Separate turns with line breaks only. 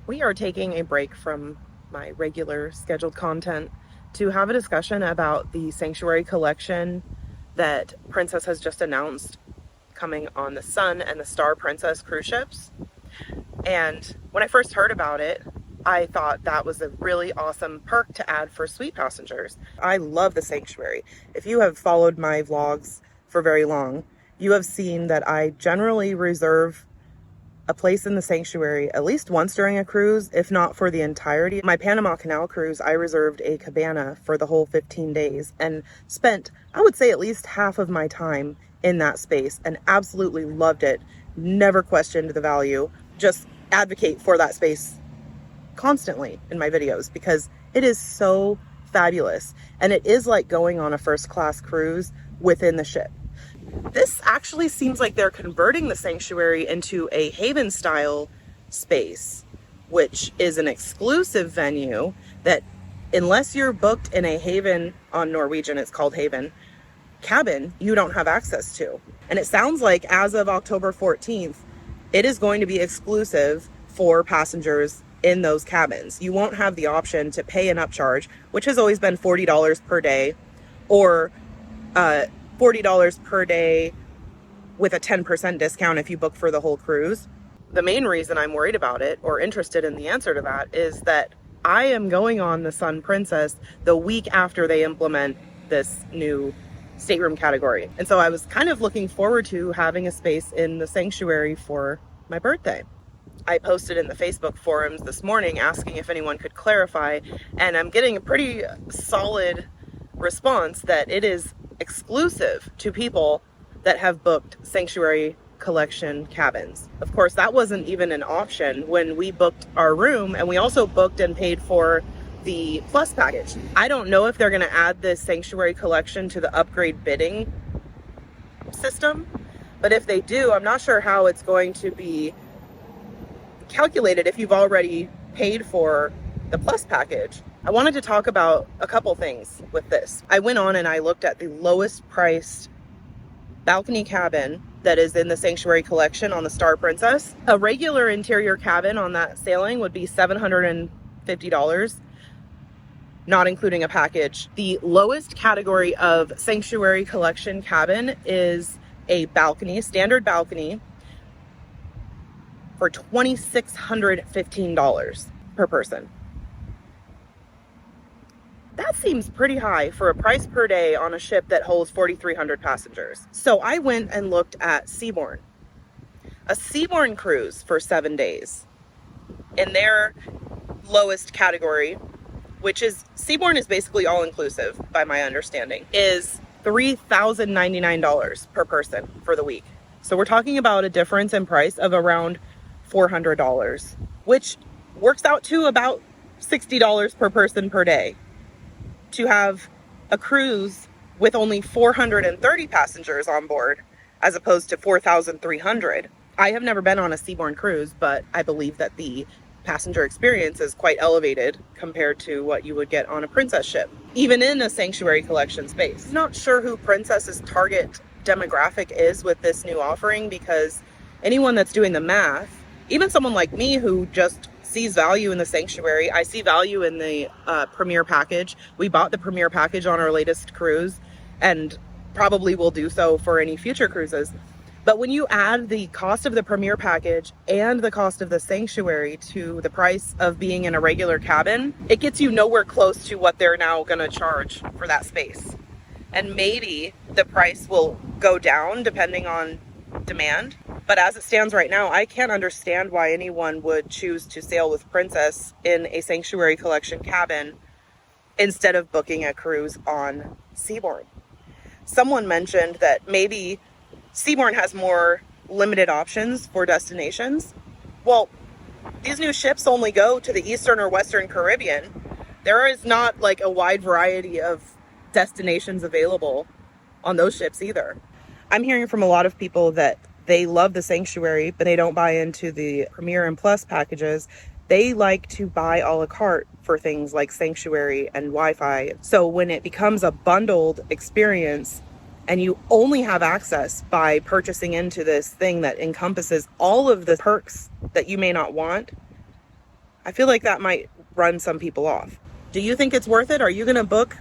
We are taking a break from my regular scheduled content to have a discussion about the Sanctuary collection that Princess has just announced coming on the Sun and the Star Princess cruise ships. And when I first heard about it, I thought that was a really awesome perk to add for suite passengers. I love the Sanctuary. If you have followed my vlogs for very long, you have seen that I generally reserve a place in the Sanctuary at least once during a cruise, if not for the entirety. My Panama Canal cruise, I reserved a cabana for the whole 15 days and spent, I would say, at least half of my time in that space and absolutely loved it. Never questioned the value. Just advocate for that space constantly in my videos because it is so fabulous. And it is like going on a first class cruise within the ship. This actually seems like they're converting the Sanctuary into a Haven style space, which is an exclusive venue that, unless you're booked in a Haven, on Norwegian it's called Haven, cabin, you don't have access to. And it sounds like as of October 14th, it is going to be exclusive for passengers in those cabins. You won't have the option to pay an upcharge, which has always been $40 per day, or $40 per day with a 10% discount if you book for the whole cruise. The main reason I'm worried about it, or interested in the answer to that, is that I am going on the Sun Princess the week after they implement this new stateroom category. And so I was kind of looking forward to having a space in the Sanctuary for my birthday. I posted in the Facebook forums this morning asking if anyone could clarify, and I'm getting a pretty solid response that it is exclusive to people that have booked Sanctuary collection cabins. Of course, that wasn't even an option when we booked our room, and we also booked and paid for the Plus package. I don't know if they're going to add this Sanctuary collection to the upgrade bidding system, but if they do, I'm not sure how it's going to be calculated if you've already paid for the Plus package. I wanted to talk about a couple things with this. I went on and I looked at the lowest priced balcony cabin that is in the Sanctuary collection on the Star Princess. A regular interior cabin on that sailing would be $750, not including a package. The lowest category of Sanctuary collection cabin is a balcony, standard balcony, for $2,615 per person. That seems pretty high for a price per day on a ship that holds 4,300 passengers. So I went and looked at Seabourn. A Seabourn cruise for 7 days in their lowest category, which is, Seabourn is basically all inclusive by my understanding, is $3,099 per person for the week. So we're talking about a difference in price of around $400, which works out to about $60 per person per day to have a cruise with only 430 passengers on board as opposed to 4,300. I have never been on a Seabourn cruise, but I believe that the passenger experience is quite elevated compared to what you would get on a Princess ship, even in a Sanctuary collection space. Not sure who Princess's target demographic is with this new offering, because anyone that's doing the math, even someone like me who just sees value in the Sanctuary, I see value in the Premier package. We bought the Premier package on our latest cruise and probably will do so for any future cruises. But when you add the cost of the Premier package and the cost of the Sanctuary to the price of being in a regular cabin, it gets you nowhere close to what they're now going to charge for that space. And maybe the price will go down depending on demand. But as it stands right now, I can't understand why anyone would choose to sail with Princess in a Sanctuary collection cabin instead of booking a cruise on Seabourn. Someone mentioned that maybe Seabourn has more limited options for destinations. Well, these new ships only go to the Eastern or Western Caribbean. There is not like a wide variety of destinations available on those ships either. I'm hearing from a lot of people that they love the Sanctuary, but they don't buy into the Premier and Plus packages. They like to buy a la carte for things like Sanctuary and Wi-Fi. So when it becomes a bundled experience and you only have access by purchasing into this thing that encompasses all of the perks that you may not want, I feel like that might run some people off. Do you think it's worth it? Are you going to book